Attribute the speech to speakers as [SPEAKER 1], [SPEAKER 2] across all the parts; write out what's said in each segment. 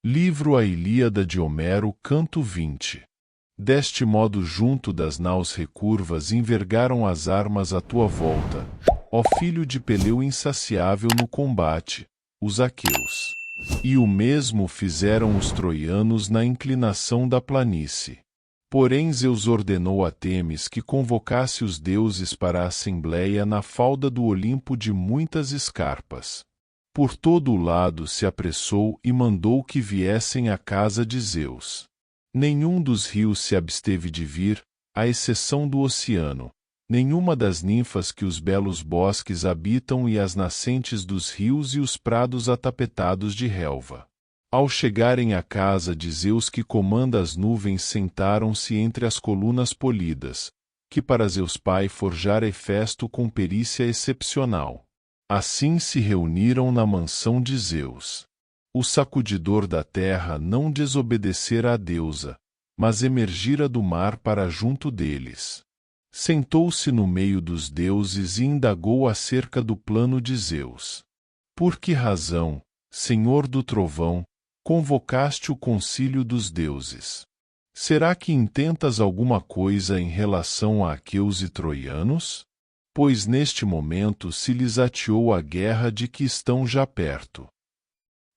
[SPEAKER 1] Livro A Ilíada de Homero, canto 20. Deste modo junto das naus recurvas envergaram as armas à tua volta, ó filho de Peleu insaciável no combate, os aqueus. E o mesmo fizeram os troianos na inclinação da planície. Porém Zeus ordenou a Temis que convocasse os deuses para a assembleia na falda do Olimpo de muitas escarpas. Por todo o lado se apressou e mandou que viessem à casa de Zeus. Nenhum dos rios se absteve de vir, à exceção do oceano, nenhuma das ninfas que os belos bosques habitam e as nascentes dos rios e os prados atapetados de relva. Ao chegarem à casa de Zeus que comanda as nuvens, sentaram-se entre as colunas polidas, que para Zeus Pai forjara Hefesto com perícia excepcional. Assim se reuniram na mansão de Zeus. O sacudidor da terra não desobedecera à deusa, mas emergira do mar para junto deles. Sentou-se no meio dos deuses e indagou acerca do plano de Zeus. Por que razão, Senhor do trovão, convocaste o concílio dos deuses? Será que intentas alguma coisa em relação a aqueus e troianos? Pois neste momento se lhes ateou a guerra de que estão já perto.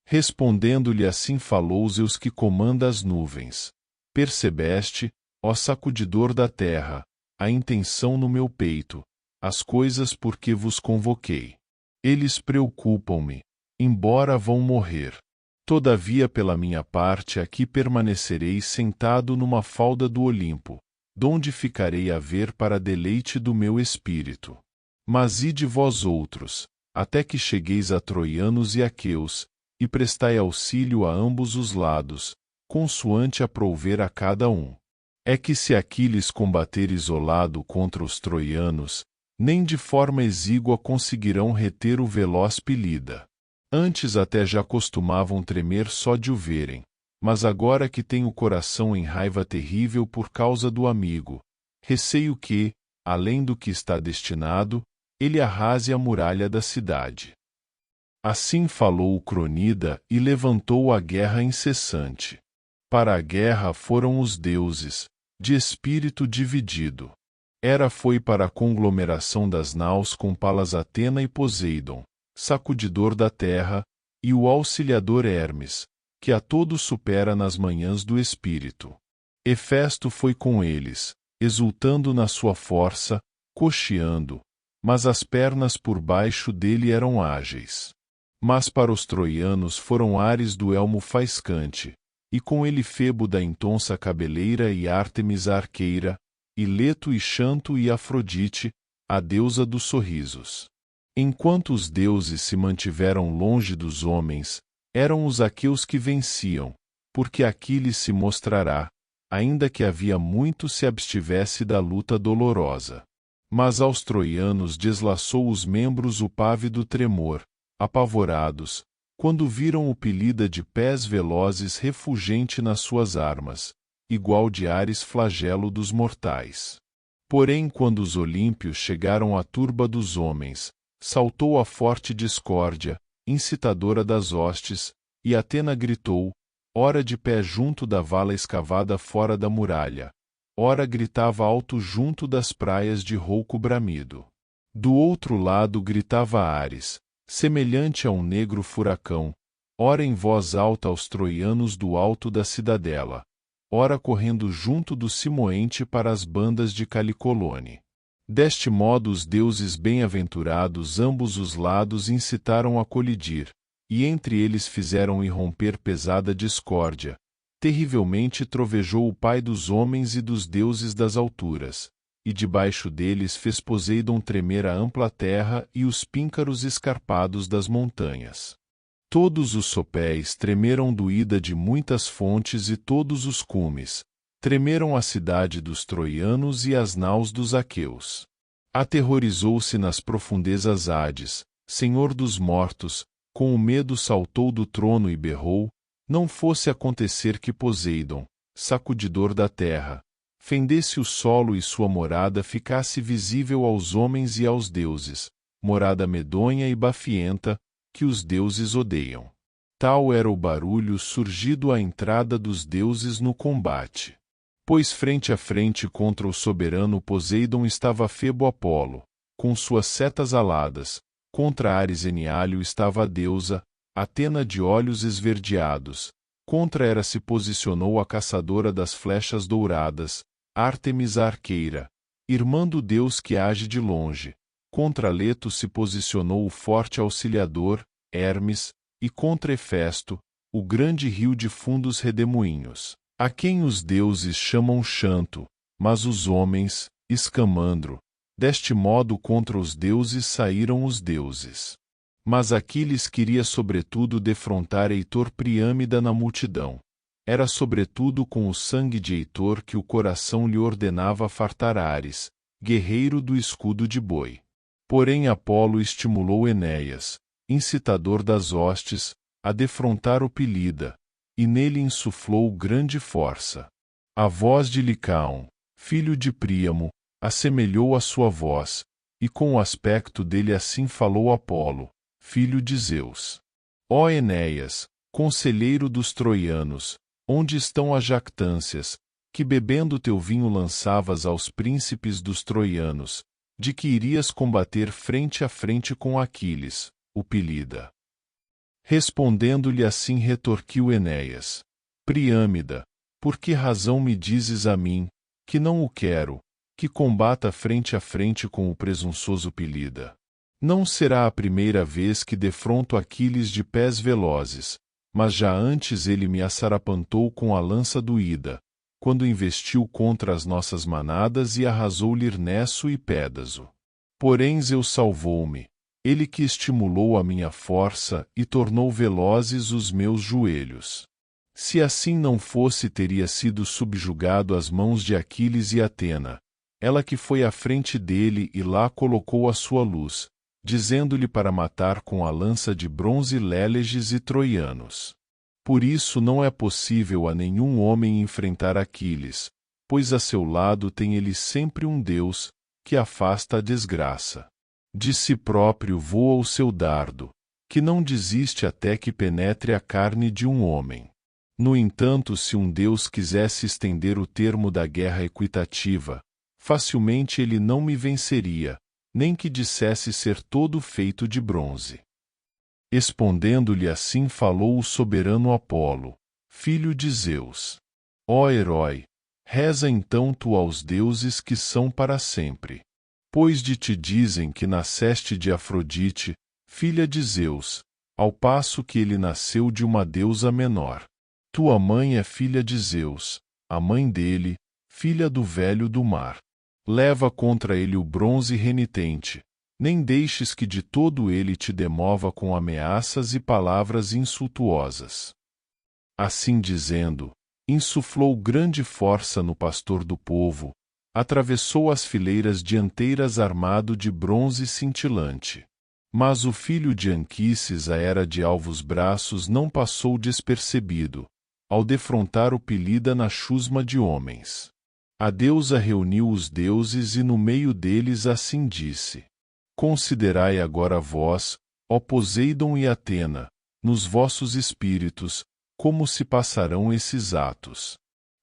[SPEAKER 1] Respondendo-lhe assim falou Zeus que comanda as nuvens. Percebeste, ó sacudidor da terra, a intenção no meu peito, as coisas por que vos convoquei. Eles preocupam-me, embora vão morrer. Todavia pela minha parte aqui permanecerei sentado numa falda do Olimpo, donde ficarei a ver para deleite do meu espírito. Mas ide vós outros, até que chegueis a troianos e aqueus, e prestai auxílio a ambos os lados, consoante aprouver a cada um. É que se Aquiles combater isolado contra os troianos, nem de forma exígua conseguirão reter o veloz Pilida. Antes até já costumavam tremer só de o verem, mas agora que tem o coração em raiva terrível por causa do amigo, receio que, além do que está destinado, ele arrase a muralha da cidade. Assim falou o Cronida e levantou a guerra incessante. Para a guerra foram os deuses, de espírito dividido. Hera foi para a conglomeração das naus com Palas Atena e Poseidon, sacudidor da terra, e o auxiliador Hermes, que a todos supera nas manhãs do espírito. Hefesto foi com eles, exultando na sua força, coxeando, mas as pernas por baixo dele eram ágeis. Mas para os troianos foram Ares do elmo faiscante, e com ele Febo da intonsa cabeleira e Ártemis a arqueira, e Leto e Xanto e Afrodite, a deusa dos sorrisos. Enquanto os deuses se mantiveram longe dos homens, eram os aqueus que venciam, porque Aquiles se mostrará, ainda que havia muito se abstivesse da luta dolorosa. Mas aos troianos deslaçou os membros o pávido tremor, apavorados, quando viram o Pilida de pés velozes refulgente nas suas armas, igual de Ares flagelo dos mortais. Porém quando os olímpios chegaram à turba dos homens, saltou a forte discórdia, incitadora das hostes, e Atena gritou, ora de pé junto da vala escavada fora da muralha, ora gritava alto junto das praias de rouco bramido. Do outro lado gritava Ares, semelhante a um negro furacão, ora em voz alta aos troianos do alto da cidadela, ora correndo junto do Simoente para as bandas de Calicolone. Deste modo os deuses bem-aventurados ambos os lados incitaram a colidir, e entre eles fizeram irromper pesada discórdia. Terrivelmente trovejou o pai dos homens e dos deuses das alturas, e debaixo deles fez Poseidon tremer a ampla terra e os píncaros escarpados das montanhas. Todos os sopéis tremeram do ida de muitas fontes e todos os cumes, tremeram a cidade dos troianos e as naus dos aqueus. Aterrorizou-se nas profundezas Hades, senhor dos mortos, com o medo saltou do trono e berrou, não fosse acontecer que Poseidon, sacudidor da terra, fendesse o solo e sua morada ficasse visível aos homens e aos deuses, morada medonha e bafienta, que os deuses odeiam. Tal era o barulho surgido à entrada dos deuses no combate. Pois frente a frente contra o soberano Poseidon estava Febo Apolo, com suas setas aladas, contra Ares Eniálio estava a deusa, Atena de olhos esverdeados, contra Hera se posicionou a caçadora das flechas douradas, Ártemis a arqueira, irmã do deus que age de longe, contra Leto se posicionou o forte auxiliador, Hermes, e contra Hefesto, o grande rio de fundos redemoinhos, a quem os deuses chamam Xanto, mas os homens, Escamandro. Deste modo contra os deuses saíram os deuses. Mas Aquiles queria sobretudo defrontar Heitor Priâmida na multidão. Era sobretudo com o sangue de Heitor que o coração lhe ordenava fartar Ares, guerreiro do escudo de boi. Porém Apolo estimulou Enéas, incitador das hostes, a defrontar o Pilida, e nele insuflou grande força. A voz de Licaon, filho de Príamo, assemelhou a sua voz, e com o aspecto dele assim falou Apolo, filho de Zeus. Ó Enéas, conselheiro dos troianos, onde estão as jactâncias, que bebendo teu vinho lançavas aos príncipes dos troianos, de que irias combater frente a frente com Aquiles, o Pilida? Respondendo-lhe assim retorquiu Enéas: Priâmida, por que razão me dizes a mim, que não o quero, que combata frente a frente com o presunçoso Pilida? Não será a primeira vez que defronto Aquiles de pés velozes, mas já antes ele me assarapantou com a lança do Ida, quando investiu contra as nossas manadas e arrasou Lirnesso e Pédaso. Porém Zeus salvou-me, ele que estimulou a minha força e tornou velozes os meus joelhos. Se assim não fosse, teria sido subjugado às mãos de Aquiles e Atena, ela que foi à frente dele e lá colocou a sua luz, dizendo-lhe para matar com a lança de bronze Léleges e troianos. Por isso não é possível a nenhum homem enfrentar Aquiles, pois a seu lado tem ele sempre um Deus, que afasta a desgraça. De si próprio voa o seu dardo, que não desiste até que penetre a carne de um homem. No entanto, se um Deus quisesse estender o termo da guerra equitativa, facilmente ele não me venceria, nem que dissesse ser todo feito de bronze. Respondendo-lhe assim falou o soberano Apolo, filho de Zeus. Ó herói, reza então tu aos deuses que são para sempre. Pois de ti dizem que nasceste de Afrodite, filha de Zeus, ao passo que ele nasceu de uma deusa menor. Tua mãe é filha de Zeus, a mãe dele, filha do velho do mar. Leva contra ele o bronze renitente, nem deixes que de todo ele te demova com ameaças e palavras insultuosas. Assim dizendo, insuflou grande força no pastor do povo, atravessou as fileiras dianteiras armado de bronze cintilante. Mas o filho de Anquises, a era de alvos braços, não passou despercebido, ao defrontar o Pilida na chusma de homens. A deusa reuniu os deuses e no meio deles assim disse: Considerai agora vós, ó Poseidon e Atena, nos vossos espíritos, como se passarão esses atos.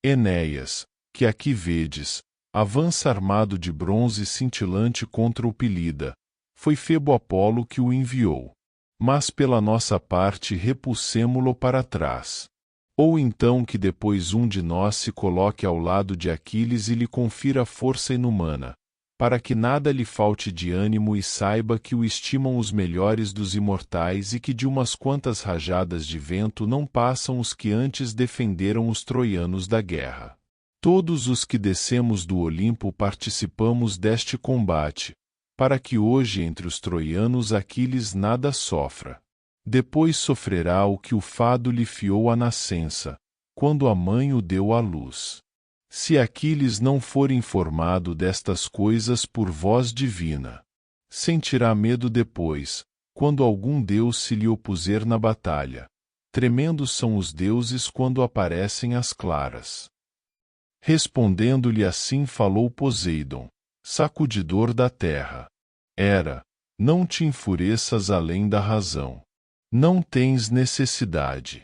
[SPEAKER 1] Enéas, que aqui vedes, avança armado de bronze cintilante contra o Pilida. Foi Febo Apolo que o enviou. Mas pela nossa parte repulsemo-lo para trás. Ou então que depois um de nós se coloque ao lado de Aquiles e lhe confira força inumana, para que nada lhe falte de ânimo e saiba que o estimam os melhores dos imortais e que de umas quantas rajadas de vento não passam os que antes defenderam os troianos da guerra. Todos os que descemos do Olimpo participamos deste combate, para que hoje entre os troianos Aquiles nada sofra. Depois sofrerá o que o fado lhe fiou à nascença, quando a mãe o deu à luz. Se Aquiles não for informado destas coisas por voz divina, sentirá medo depois, quando algum deus se lhe opuser na batalha. Tremendos são os deuses quando aparecem às claras. Respondendo-lhe assim falou Poseidon, sacudidor da terra: Hera, não te enfureças além da razão. Não tens necessidade.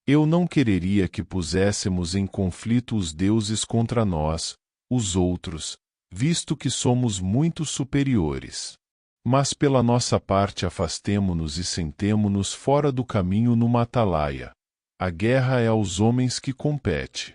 [SPEAKER 1] Eu não quereria que puséssemos em conflito os deuses contra nós, os outros, visto que somos muito superiores. Mas pela nossa parte afastemo-nos e sentemo-nos fora do caminho numa atalaia. A guerra é aos homens que compete.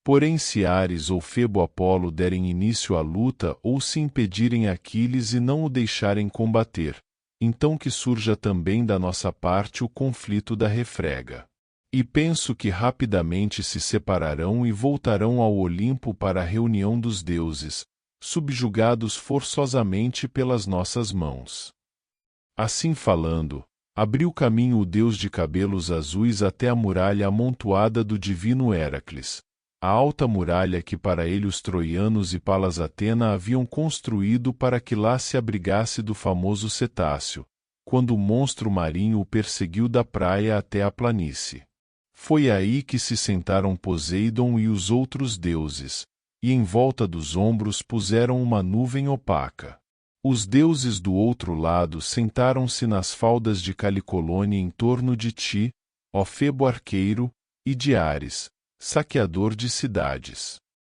[SPEAKER 1] Porém se Ares ou Febo Apolo derem início à luta ou se impedirem Aquiles e não o deixarem combater, então que surja também da nossa parte o conflito da refrega. E penso que rapidamente se separarão e voltarão ao Olimpo para a reunião dos deuses, subjugados forçosamente pelas nossas mãos. Assim falando, abriu caminho o deus de cabelos azuis até a muralha amontoada do divino Héracles, a alta muralha que para ele os troianos e Palas Atena haviam construído para que lá se abrigasse do famoso cetáceo, quando o monstro marinho o perseguiu da praia até a planície. Foi aí que se sentaram Poseidon e os outros deuses, e em volta dos ombros puseram uma nuvem opaca. Os deuses do outro lado sentaram-se nas faldas de Calicolone em torno de ti, ó Febo arqueiro, e de Ares, saqueador de cidades.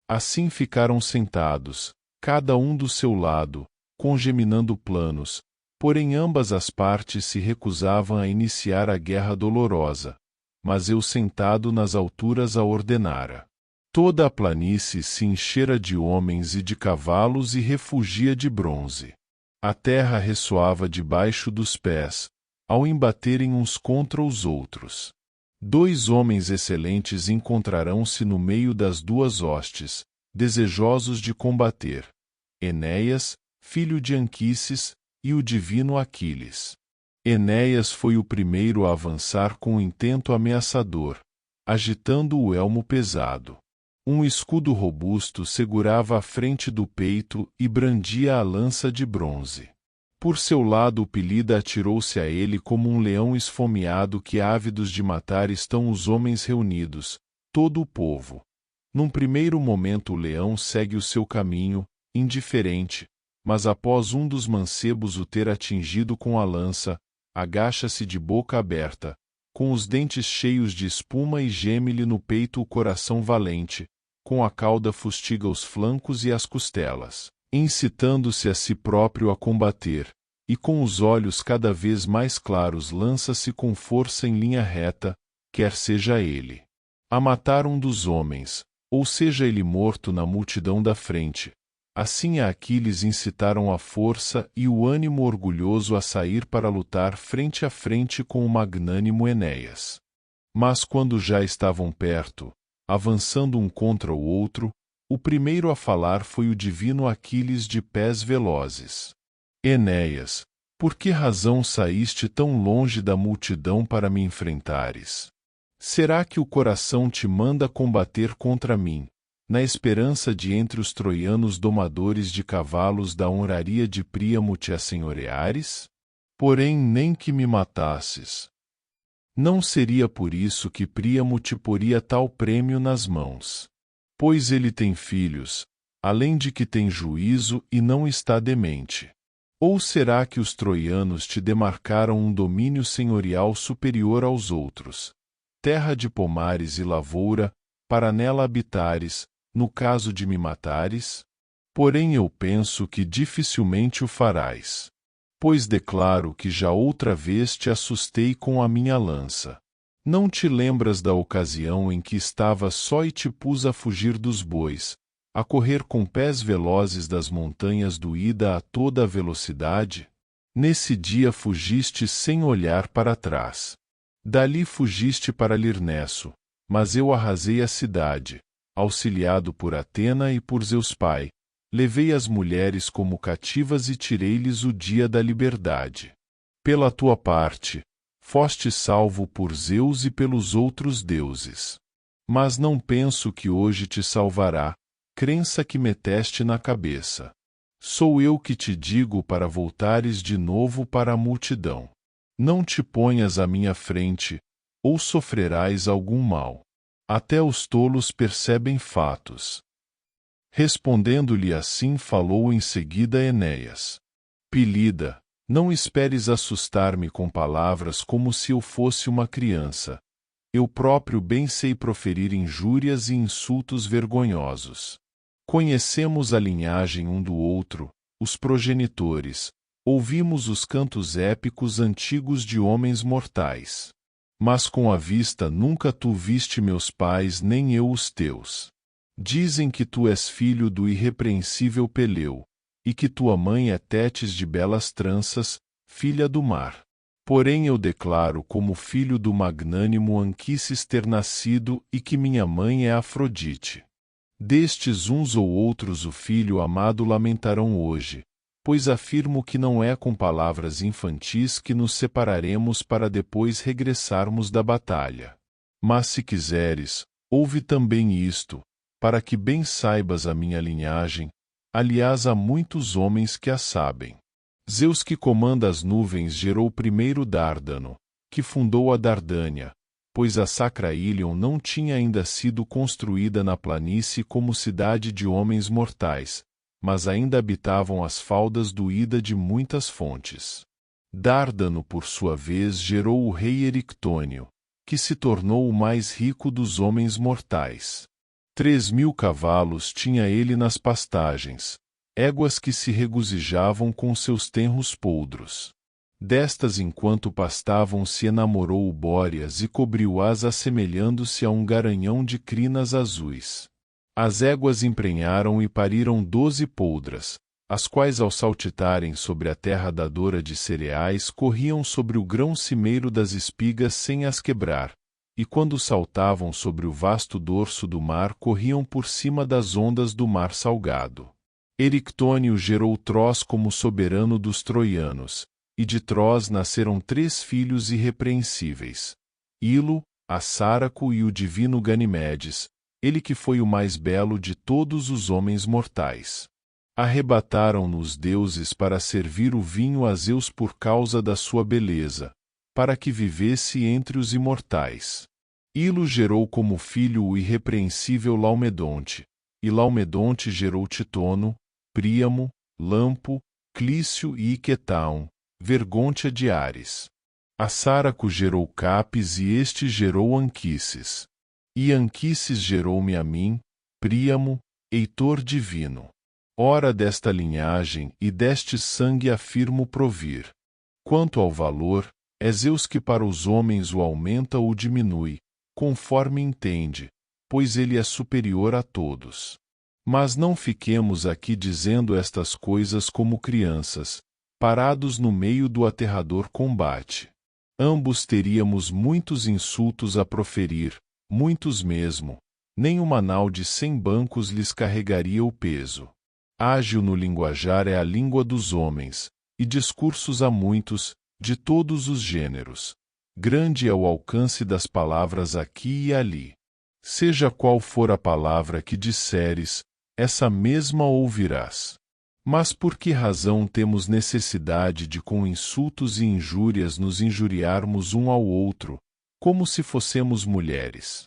[SPEAKER 1] Assim ficaram sentados, cada um do seu lado, congeminando planos, porém ambas as partes se recusavam a iniciar a guerra dolorosa, mas eu sentado nas alturas a ordenara. Toda a planície se enchera de homens e de cavalos e refugia de bronze. A terra ressoava debaixo dos pés, ao embaterem uns contra os outros. Dois homens excelentes encontrarão-se no meio das duas hostes, desejosos de combater: Enéas, filho de Anquises, e o divino Aquiles. Enéas foi o primeiro a avançar com intento ameaçador, agitando o elmo pesado. Um escudo robusto segurava a frente do peito e brandia a lança de bronze. Por seu lado o Pilida atirou-se a ele como um leão esfomeado que ávidos de matar estão os homens reunidos, todo o povo. Num primeiro momento o leão segue o seu caminho, indiferente, mas após um dos mancebos o ter atingido com a lança, agacha-se de boca aberta, com os dentes cheios de espuma e geme-lhe no peito o coração valente, com a cauda fustiga os flancos e as costelas, incitando-se a si próprio a combater, e com os olhos cada vez mais claros lança-se com força em linha reta, quer seja ele a matar um dos homens, ou seja ele morto na multidão da frente. Assim a Aquiles incitaram a força e o ânimo orgulhoso a sair para lutar frente a frente com o magnânimo Enéas. Mas quando já estavam perto, avançando um contra o outro, o primeiro a falar foi o divino Aquiles de pés velozes. Enéas, por que razão saíste tão longe da multidão para me enfrentares? Será que o coração te manda combater contra mim, na esperança de entre os troianos domadores de cavalos da honraria de Príamo te assenhoreares? Porém nem que me matasses. Não seria por isso que Príamo te poria tal prêmio nas mãos. Pois ele tem filhos, além de que tem juízo e não está demente. Ou será que os troianos te demarcaram um domínio senhorial superior aos outros, terra de pomares e lavoura, para nela habitares, no caso de me matares? Porém eu penso que dificilmente o farás. Pois declaro que já outra vez te assustei com a minha lança. Não te lembras da ocasião em que estava só e te pus a fugir dos bois, a correr com pés velozes das montanhas do Ida a toda a velocidade? Nesse dia fugiste sem olhar para trás. Dali fugiste para Lirnesso, mas eu arrasei a cidade. Auxiliado por Atena e por Zeus pai, levei as mulheres como cativas e tirei-lhes o dia da liberdade. Pela tua parte, foste salvo por Zeus e pelos outros deuses. Mas não penso que hoje te salvará, crença que meteste na cabeça. Sou eu que te digo para voltares de novo para a multidão. Não te ponhas à minha frente, ou sofrerás algum mal. Até os tolos percebem fatos. Respondendo-lhe assim falou em seguida Enéas. Pilida, Não esperes assustar-me com palavras como se eu fosse uma criança. Eu próprio bem sei proferir injúrias e insultos vergonhosos. Conhecemos a linhagem um do outro, os progenitores, ouvimos os cantos épicos antigos de homens mortais. Mas com a vista nunca tu viste meus pais nem eu os teus. Dizem que tu és filho do irrepreensível Peleu, e que tua mãe é Tétis de belas tranças, filha do mar. Porém eu declaro como filho do magnânimo Anquises ter nascido e que minha mãe é Afrodite. Destes uns ou outros o filho amado lamentarão hoje, pois afirmo que não é com palavras infantis que nos separaremos para depois regressarmos da batalha. Mas se quiseres, ouve também isto, para que bem saibas a minha linhagem, aliás há muitos homens que a sabem. Zeus que comanda as nuvens gerou primeiro Dárdano, que fundou a Dardânia, pois a Sacra Ílion não tinha ainda sido construída na planície como cidade de homens mortais, mas ainda habitavam as faldas do Ida de muitas fontes. Dárdano, por sua vez, gerou o rei Erictônio, que se tornou o mais rico dos homens mortais. 3.000 cavalos tinha ele nas pastagens, éguas que se regozijavam com seus tenros poldros. Destas enquanto pastavam se enamorou o Bóreas e cobriu-as assemelhando-se a um garanhão de crinas azuis. As éguas emprenharam e pariram 12 poldras, as quais ao saltitarem sobre a terra dadora de cereais corriam sobre o grão cimeiro das espigas sem as quebrar, e quando saltavam sobre o vasto dorso do mar corriam por cima das ondas do mar salgado. Erictônio gerou Tros como soberano dos troianos, e de Tros nasceram 3 filhos irrepreensíveis: Ilo, Assáraco e o divino Ganimedes, ele que foi o mais belo de todos os homens mortais. Arrebataram-no os deuses para servir o vinho a Zeus por causa da sua beleza, para que vivesse entre os imortais. Ilo gerou como filho o irrepreensível Laomedonte, e Laomedonte gerou Titono, Príamo, Lampo, Clício e Iquetaon, Vergôntia de Ares. Assáraco gerou Capes e este gerou Anquises. E Anquises gerou-me a mim, Príamo, Heitor divino. Ora desta linhagem e deste sangue afirmo provir. Quanto ao valor, é Zeus que para os homens o aumenta ou diminui, conforme entende, pois ele é superior a todos. Mas não fiquemos aqui dizendo estas coisas como crianças, parados no meio do aterrador combate. Ambos teríamos muitos insultos a proferir, muitos mesmo, nem uma nau de 100 bancos lhes carregaria o peso. Ágil no linguajar é a língua dos homens, e discursos há muitos, de todos os gêneros. Grande é o alcance das palavras aqui e ali. Seja qual for a palavra que disseres, essa mesma ouvirás. Mas por que razão temos necessidade de com insultos e injúrias nos injuriarmos um ao outro, como se fossemos mulheres?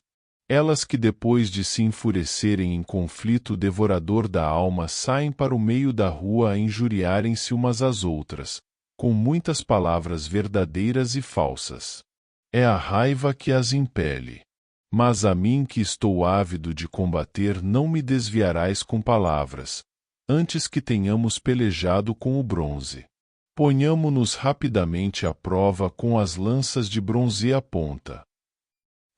[SPEAKER 1] Elas que depois de se enfurecerem em conflito devorador da alma saem para o meio da rua a injuriarem-se umas às outras, com muitas palavras verdadeiras e falsas. É a raiva que as impele. Mas a mim que estou ávido de combater não me desviarás com palavras, antes que tenhamos pelejado com o bronze. Ponhamo-nos rapidamente à prova com as lanças de bronze à ponta.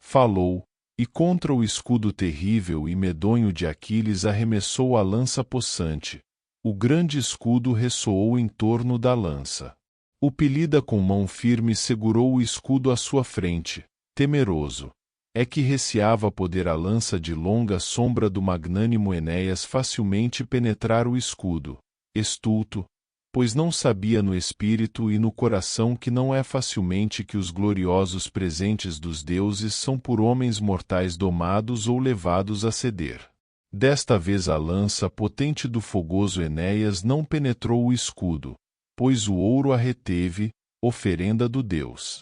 [SPEAKER 1] Falou, e contra o escudo terrível e medonho de Aquiles arremessou a lança possante. O grande escudo ressoou em torno da lança. O Pelida com mão firme segurou o escudo à sua frente, temeroso. É que receava poder a lança de longa sombra do magnânimo Enéas facilmente penetrar o escudo, estulto, pois não sabia no espírito e no coração que não é facilmente que os gloriosos presentes dos deuses são por homens mortais domados ou levados a ceder. Desta vez a lança potente do fogoso Enéas não penetrou o escudo, pois o ouro a reteve, oferenda do deus.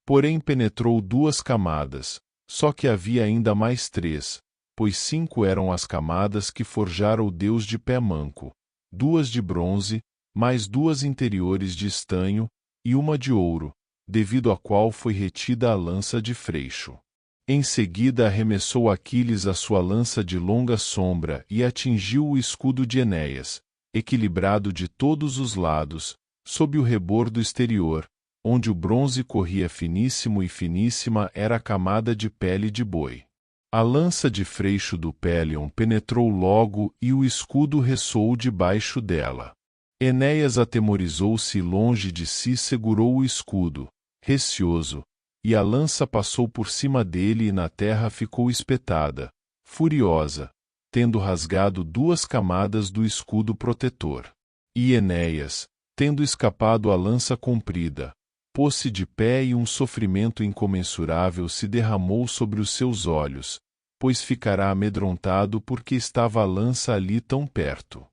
[SPEAKER 1] Porém penetrou 2 camadas, só que havia ainda mais 3, pois 5 eram as camadas que forjara o deus de pé manco, 2 de bronze, mais 2 interiores de estanho, e uma de ouro, devido à qual foi retida a lança de freixo. Em seguida arremessou Aquiles a sua lança de longa sombra e atingiu o escudo de Enéas, equilibrado de todos os lados, sob o rebordo exterior, onde o bronze corria finíssimo e finíssima era a camada de pele de boi. A lança de freixo do Pélion penetrou logo e o escudo ressoou debaixo dela. Enéas atemorizou-se e longe de si segurou o escudo, receoso, e a lança passou por cima dele e na terra ficou espetada, furiosa, tendo rasgado 2 camadas do escudo protetor. E Enéas, tendo escapado a lança comprida, pôs-se de pé e um sofrimento incomensurável se derramou sobre os seus olhos, pois ficará amedrontado porque estava a lança ali tão perto.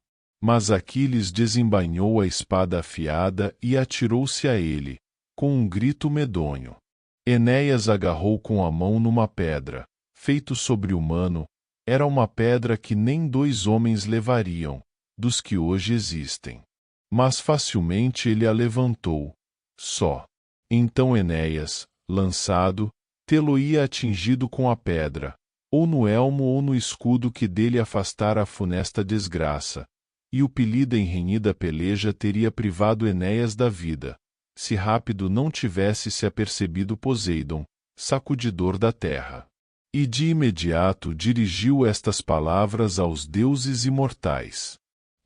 [SPEAKER 1] Mas Aquiles desembainhou a espada afiada e atirou-se a ele, com um grito medonho. Enéas agarrou com a mão numa pedra, feito sobre-humano, era uma pedra que nem 2 homens levariam, dos que hoje existem. Mas facilmente ele a levantou, só. Então Enéas, lançado, tê-lo-ia atingido com a pedra, ou no elmo ou no escudo que dele afastara a funesta desgraça, e o pelida em renhida peleja teria privado Enéas da vida, se rápido não tivesse se apercebido Poseidon, sacudidor da terra. E de imediato dirigiu estas palavras aos deuses imortais.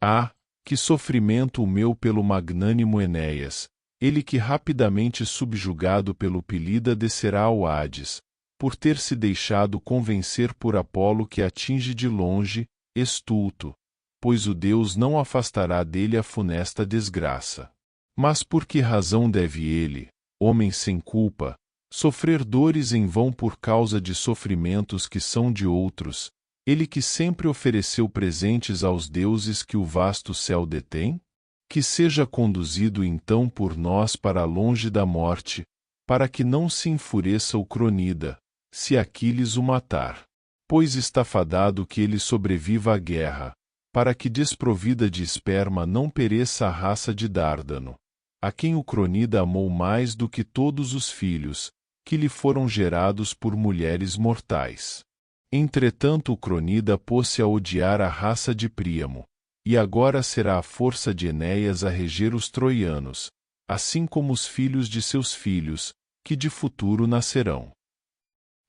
[SPEAKER 1] Ah, que sofrimento o meu pelo magnânimo Enéas, ele que rapidamente subjugado pelo pelida descerá ao Hades, por ter se deixado convencer por Apolo que atinge de longe, estulto, pois o Deus não afastará dele a funesta desgraça. Mas por que razão deve ele, homem sem culpa, sofrer dores em vão por causa de sofrimentos que são de outros, ele que sempre ofereceu presentes aos deuses que o vasto céu detém? Que seja conduzido então por nós para longe da morte, para que não se enfureça o Cronida, se Aquiles o matar. Pois está fadado que ele sobreviva à guerra, para que desprovida de esperma não pereça a raça de Dárdano, a quem o Cronida amou mais do que todos os filhos, que lhe foram gerados por mulheres mortais. Entretanto o Cronida pôs-se a odiar a raça de Príamo, e agora será a força de Enéas a reger os troianos, assim como os filhos de seus filhos, que de futuro nascerão.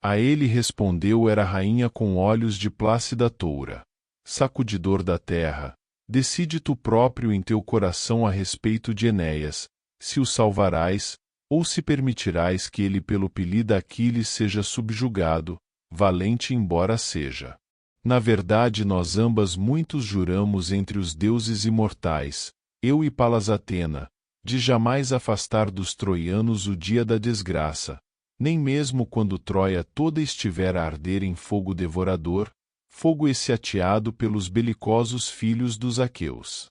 [SPEAKER 1] A ele respondeu era a rainha com olhos de plácida toura. Sacudidor da terra, decide tu próprio em teu coração a respeito de Enéas, se o salvarás, ou se permitirás que ele pelo pelida Aquiles seja subjugado, valente embora seja. Na verdade nós ambas muitos juramos entre os deuses imortais, eu e Palas Atena, de jamais afastar dos troianos o dia da desgraça, nem mesmo quando Troia toda estiver a arder em fogo devorador, fogo esse ateado pelos belicosos filhos dos aqueus.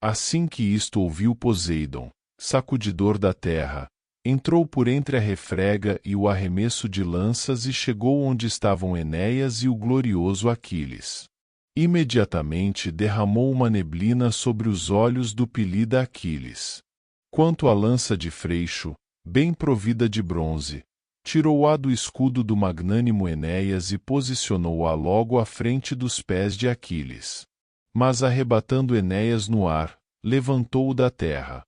[SPEAKER 1] Assim que isto ouviu Poseidon, sacudidor da terra, entrou por entre a refrega e o arremesso de lanças e chegou onde estavam Enéas e o glorioso Aquiles. Imediatamente derramou uma neblina sobre os olhos do pelida Aquiles. Quanto à lança de freixo, bem provida de bronze, tirou-a do escudo do magnânimo Enéas e posicionou-a logo à frente dos pés de Aquiles. Mas arrebatando Enéas no ar, levantou-o da terra.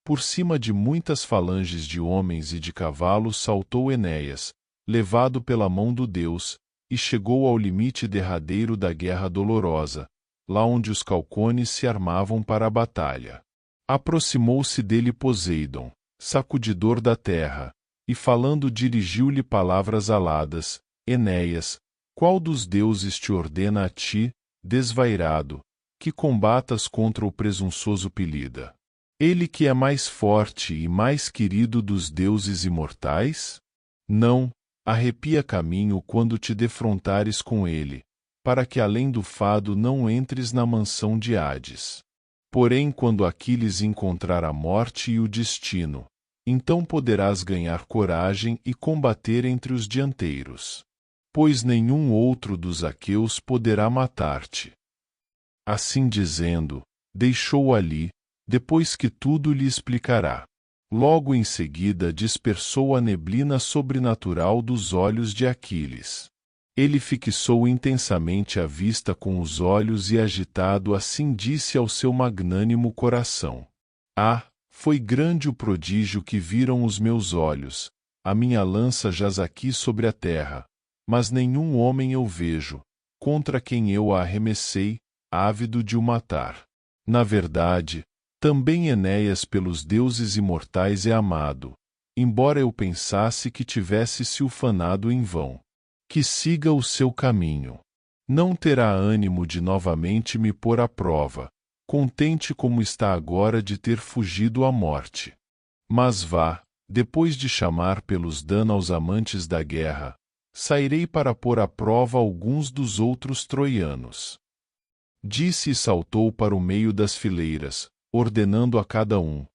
[SPEAKER 1] Por cima de muitas falanges de homens e de cavalos saltou Enéas, levado pela mão do Deus, e chegou ao limite derradeiro da guerra dolorosa, lá onde os calcones se armavam para a batalha. Aproximou-se dele Poseidon, sacudidor da terra, e falando dirigiu-lhe palavras aladas: Enéas, qual dos deuses te ordena a ti, desvairado, que combatas contra o presunçoso pelida? Ele que é mais forte e mais querido dos deuses imortais? Não, arrepia caminho quando te defrontares com ele, para que além do fado não entres na mansão de Hades. Porém quando Aquiles encontrar a morte e o destino, então poderás ganhar coragem e combater entre os dianteiros. Pois nenhum outro dos aqueus poderá matar-te. Assim dizendo, deixou-o ali, depois que tudo lhe explicará. Logo em seguida dispersou a neblina sobrenatural dos olhos de Aquiles. Ele fixou intensamente a vista com os olhos e agitado assim disse ao seu magnânimo coração: Ah, foi grande o prodígio que viram os meus olhos, a minha lança jaz aqui sobre a terra, mas nenhum homem eu vejo, contra quem eu a arremessei, ávido de o matar. Na verdade, também Enéas pelos deuses imortais é amado, embora eu pensasse que tivesse se ufanado em vão. Que siga o seu caminho. Não terá ânimo de novamente me pôr à prova, contente como está agora de ter fugido à morte. Mas vá, depois de chamar pelos danos aos amantes da guerra, sairei para pôr à prova alguns dos outros troianos. Disse e saltou para o meio das fileiras, ordenando a cada um: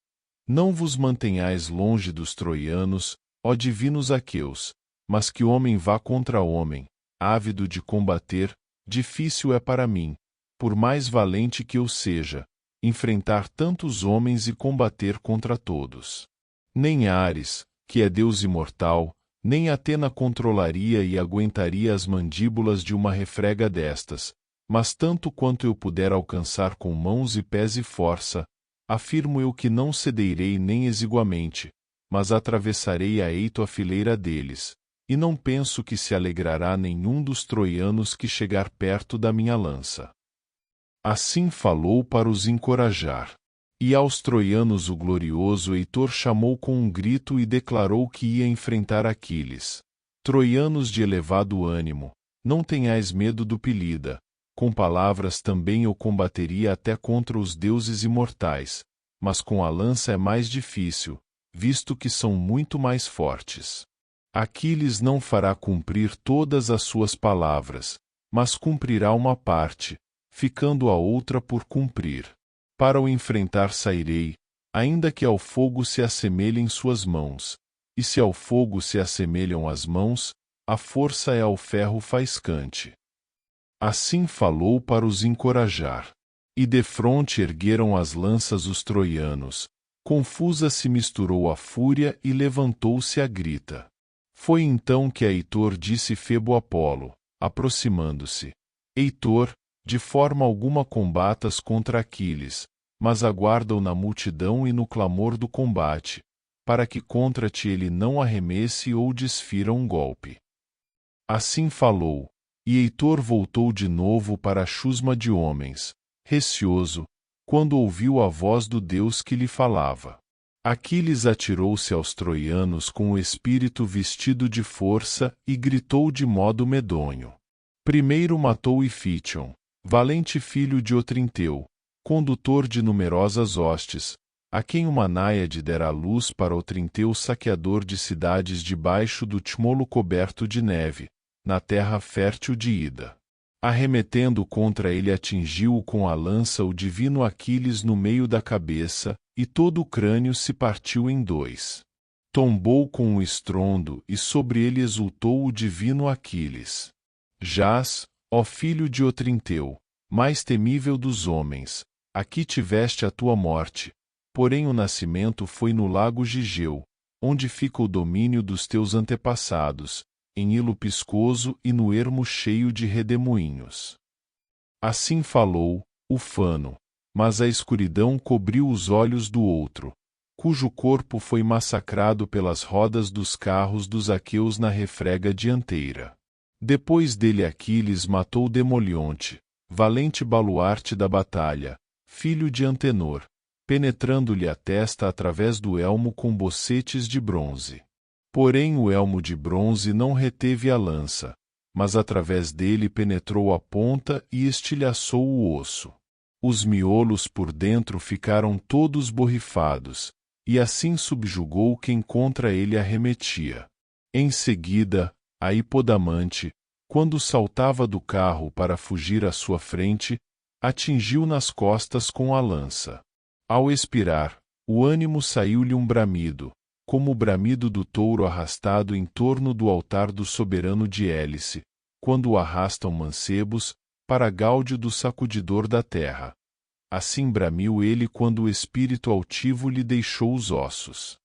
[SPEAKER 1] Não vos mantenhais longe dos troianos, ó divinos aqueus, mas que homem vá contra homem, ávido de combater, difícil é para mim, por mais valente que eu seja, enfrentar tantos homens e combater contra todos. Nem Ares, que é Deus imortal, nem Atena controlaria e aguentaria as mandíbulas de uma refrega destas, mas tanto quanto eu puder alcançar com mãos e pés e força, afirmo eu que não cederei nem exiguamente, mas atravessarei a eito a fileira deles, e não penso que se alegrará nenhum dos troianos que chegar perto da minha lança. Assim falou para os encorajar. E aos troianos o glorioso Heitor chamou com um grito e declarou que ia enfrentar Aquiles. Troianos de elevado ânimo, não tenhais medo do Pilida, com palavras também eu combateria até contra os deuses imortais, mas com a lança é mais difícil, visto que são muito mais fortes. Aquiles não fará cumprir todas as suas palavras, mas cumprirá uma parte, ficando a outra por cumprir. Para o enfrentar sairei, ainda que ao fogo se assemelhem suas mãos, e se ao fogo se assemelham as mãos, a força é ao ferro faiscante. Assim falou para os encorajar. E defronte ergueram as lanças os troianos, confusa se misturou a fúria e levantou-se a grita. Foi então que a Heitor disse Febo Apolo, aproximando-se: Heitor, de forma alguma combatas contra Aquiles, mas aguarda-o na multidão e no clamor do combate, para que contra ti ele não arremesse ou desfira um golpe. Assim falou, e Heitor voltou de novo para a chusma de homens, receoso, quando ouviu a voz do Deus que lhe falava. Aquiles atirou-se aos troianos com o espírito vestido de força e gritou de modo medonho. Primeiro matou Ifítion, valente filho de Otrinteu, condutor de numerosas hostes, a quem uma náiade dera a luz para Otrinteu saqueador de cidades debaixo do tmolo coberto de neve, na terra fértil de Ida. Arremetendo contra ele atingiu-o com a lança o divino Aquiles no meio da cabeça, e todo o crânio se partiu em dois. Tombou com um estrondo e sobre ele exultou o divino Aquiles. Jaz, ó filho de Otrinteu, mais temível dos homens, aqui tiveste a tua morte, porém o nascimento foi no lago Gigeu, onde fica o domínio dos teus antepassados, em Ilo Piscoso e no ermo cheio de redemoinhos. Assim falou, ufano, mas a escuridão cobriu os olhos do outro, cujo corpo foi massacrado pelas rodas dos carros dos aqueus na refrega dianteira. Depois dele Aquiles matou Demolionte, valente baluarte da batalha, filho de Antenor, penetrando-lhe a testa através do elmo com bocetes de bronze. Porém o elmo de bronze não reteve a lança, mas através dele penetrou a ponta e estilhaçou o osso. Os miolos por dentro ficaram todos borrifados, e assim subjugou quem contra ele arremetia. Em seguida, a Hipodamante, quando saltava do carro para fugir à sua frente, atingiu nas costas com a lança. Ao expirar, o ânimo saiu-lhe um bramido, como o bramido do touro arrastado em torno do altar do soberano de hélice, quando o arrastam mancebos, para gáudio do sacudidor da terra. assim bramiu ele quando o espírito altivo lhe deixou os ossos.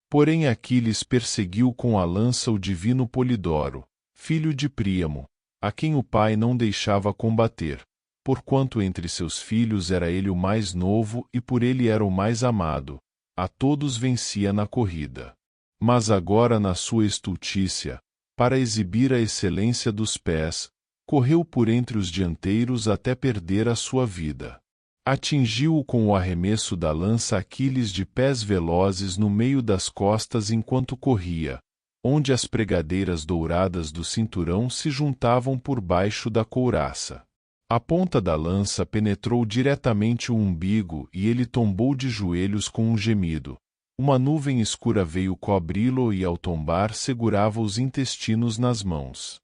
[SPEAKER 1] Porém Aquiles perseguiu com a lança o divino Polidoro, filho de Príamo, a quem o pai não deixava combater, porquanto entre seus filhos era ele o mais novo e por ele era o mais amado, a todos vencia na corrida. Mas agora na sua estultícia, para exibir a excelência dos pés, correu por entre os dianteiros até perder a sua vida. Atingiu-o com o arremesso da lança Aquiles de pés velozes no meio das costas enquanto corria, onde as pregadeiras douradas do cinturão se juntavam por baixo da couraça. A ponta da lança penetrou diretamente o umbigo e ele tombou de joelhos com um gemido. Uma nuvem escura veio cobri-lo e ao tombar segurava os intestinos nas mãos.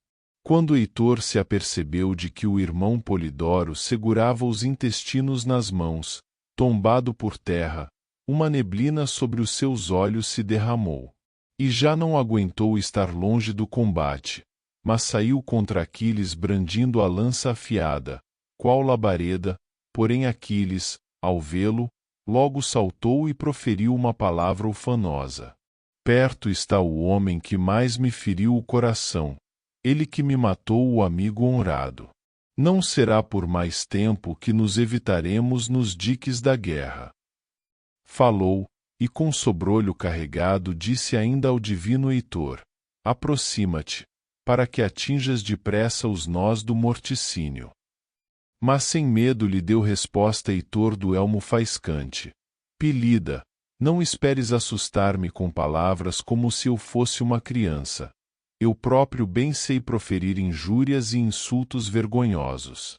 [SPEAKER 1] Quando Heitor se apercebeu de que o irmão Polidoro segurava os intestinos nas mãos, tombado por terra, uma neblina sobre os seus olhos se derramou. E já não aguentou estar longe do combate, mas saiu contra Aquiles brandindo a lança afiada, qual labareda, porém Aquiles, ao vê-lo, logo saltou e proferiu uma palavra ufanosa. Perto está o homem que mais me feriu o coração, ele que me matou o amigo honrado. Não será por mais tempo que nos evitaremos nos diques da guerra. Falou, e com sobrolho carregado disse ainda ao divino Heitor: aproxima-te, para que atinjas depressa os nós do morticínio. Mas sem medo lhe deu resposta Heitor do elmo faiscante: Pilida, não esperes assustar-me com palavras como se eu fosse uma criança. Eu próprio bem sei proferir injúrias e insultos vergonhosos.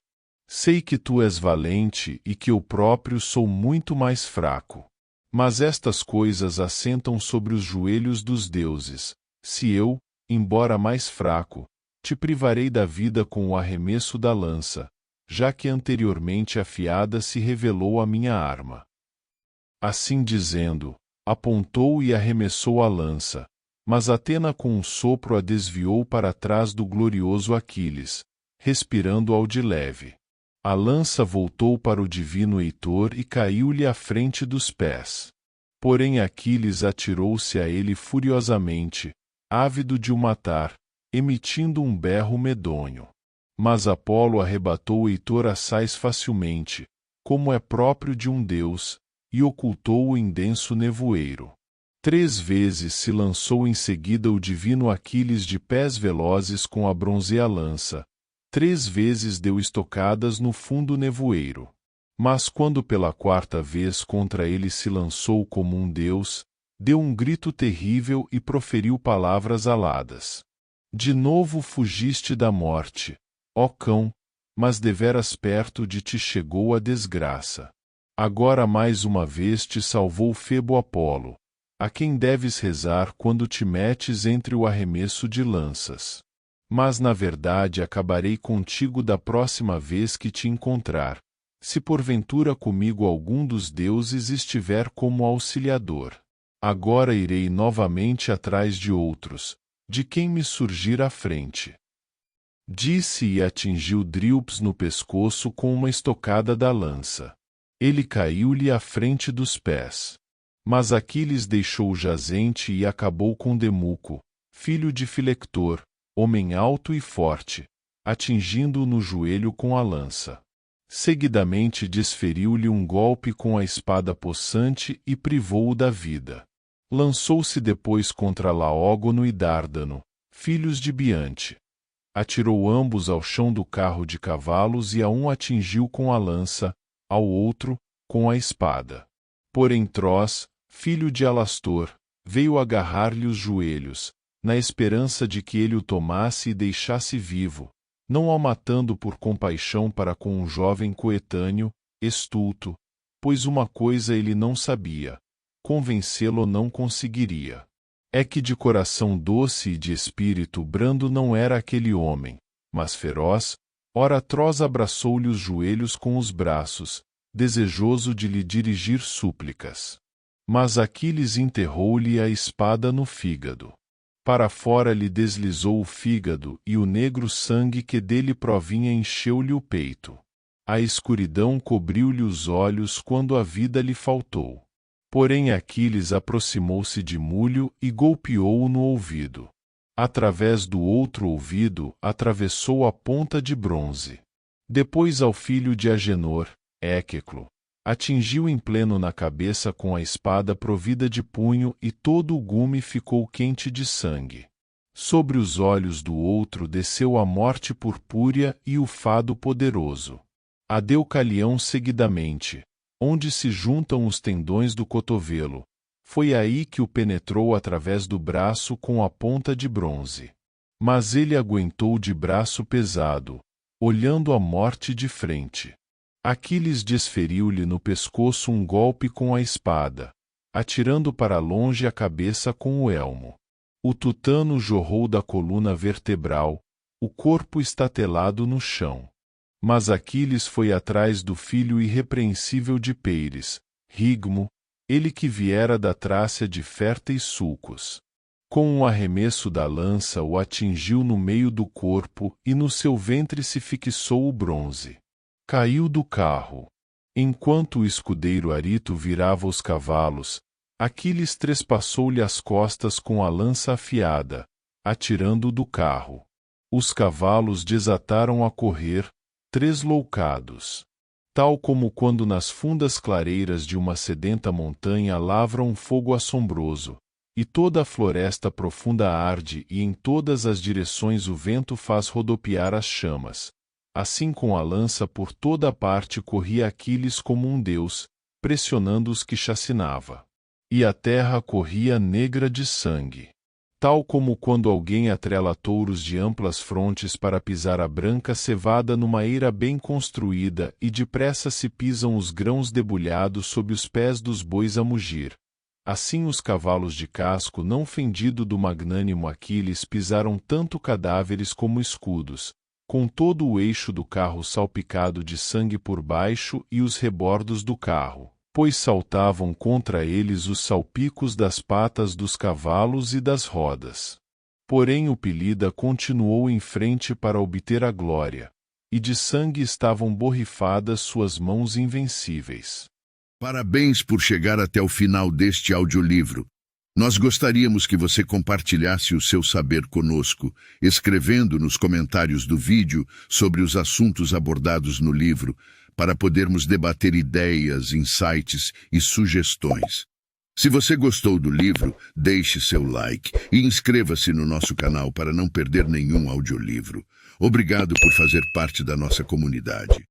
[SPEAKER 1] Sei que tu és valente e que eu próprio sou muito mais fraco. Mas estas coisas assentam sobre os joelhos dos deuses. Se eu, embora mais fraco, te privarei da vida com o arremesso da lança, já que anteriormente afiada se revelou a minha arma. Assim dizendo, apontou e arremessou a lança, mas Atena com um sopro a desviou para trás do glorioso Aquiles, respirando ao de leve. A lança voltou para o divino Heitor e caiu-lhe à frente dos pés. Porém Aquiles atirou-se a ele furiosamente, ávido de o matar, emitindo um berro medonho. Mas Apolo arrebatou Heitor assaz facilmente, como é próprio de um deus, e ocultou-o em denso nevoeiro. 3 vezes se lançou em seguida o divino Aquiles de pés velozes com a bronzea lança, 3 vezes deu estocadas no fundo nevoeiro. Mas quando pela 4ª vez contra ele se lançou como um deus, deu um grito terrível e proferiu palavras aladas. De novo fugiste da morte, ó cão, mas deveras perto de ti chegou a desgraça. Agora mais uma vez te salvou Febo Apolo, a quem deves rezar quando te metes entre o arremesso de lanças. Mas na verdade acabarei contigo da próxima vez que te encontrar, se porventura comigo algum dos deuses estiver como auxiliador. Agora irei novamente atrás de outros, de quem me surgir à frente. Disse e atingiu Dríops no pescoço com uma estocada da lança. Ele caiu-lhe à frente dos pés. Mas Aquiles deixou jazente e acabou com Demuco, filho de Filector, homem alto e forte, atingindo-o no joelho com a lança. Seguidamente desferiu-lhe um golpe com a espada possante e privou-o da vida. Lançou-se depois contra Laógono e Dárdano, filhos de Biante. Atirou ambos ao chão do carro de cavalos e a um atingiu com a lança, ao outro, com a espada. Porém Tros, filho de Alastor, veio agarrar-lhe os joelhos, na esperança de que ele o tomasse e deixasse vivo, não o matando por compaixão para com um jovem coetâneo, estulto, pois uma coisa ele não sabia, convencê-lo não conseguiria. É que de coração doce e de espírito brando não era aquele homem, mas feroz. Ora Tros abraçou-lhe os joelhos com os braços, desejoso de lhe dirigir súplicas. Mas Aquiles enterrou-lhe a espada no fígado. Para fora lhe deslizou o fígado e o negro sangue que dele provinha encheu-lhe o peito. A escuridão cobriu-lhe os olhos quando a vida lhe faltou. Porém Aquiles aproximou-se de Múlio e golpeou-o no ouvido. Através do outro ouvido, atravessou a ponta de bronze. Depois ao filho de Agenor, Équeclo, atingiu em pleno na cabeça com a espada provida de punho e todo o gume ficou quente de sangue. Sobre os olhos do outro desceu a morte purpúrea e o fado poderoso. A Deucalião seguidamente, onde se juntam os tendões do cotovelo. Foi aí que o penetrou através do braço com a ponta de bronze. Mas ele aguentou de braço pesado, olhando a morte de frente. Aquiles desferiu-lhe no pescoço um golpe com a espada, atirando para longe a cabeça com o elmo. O tutano jorrou da coluna vertebral, o corpo estatelado no chão. Mas Aquiles foi atrás do filho irrepreensível de Peiris, Rigmo, ele que viera da Trácia de férteis sulcos. Com um arremesso da lança o atingiu no meio do corpo e no seu ventre se fixou o bronze. Caiu do carro. Enquanto o escudeiro Arito virava os cavalos, Aquiles trespassou-lhe as costas com a lança afiada, atirando-o do carro. Os cavalos desataram a correr, tresloucados. Tal como quando nas fundas clareiras de uma sedenta montanha lavra um fogo assombroso, e toda a floresta profunda arde e em todas as direções o vento faz rodopiar as chamas. Assim com a lança por toda a parte corria Aquiles como um deus, pressionando os que chacinava. E a terra corria negra de sangue. Tal como quando alguém atrela touros de amplas frontes para pisar a branca cevada numa eira bem construída e depressa se pisam os grãos debulhados sob os pés dos bois a mugir. Assim os cavalos de casco não fendido do magnânimo Aquiles pisaram tanto cadáveres como escudos, com todo o eixo do carro salpicado de sangue por baixo e os rebordos do carro, pois saltavam contra eles os salpicos das patas dos cavalos e das rodas. Porém o Pilida continuou em frente para obter a glória, e de sangue estavam borrifadas suas mãos invencíveis.
[SPEAKER 2] Parabéns por chegar até o final deste audiolivro. Nós gostaríamos que você compartilhasse o seu saber conosco, escrevendo nos comentários do vídeo sobre os assuntos abordados no livro, para podermos debater ideias, insights e sugestões. Se você gostou do livro, deixe seu like e inscreva-se no nosso canal para não perder nenhum audiolivro. Obrigado por fazer parte da nossa comunidade.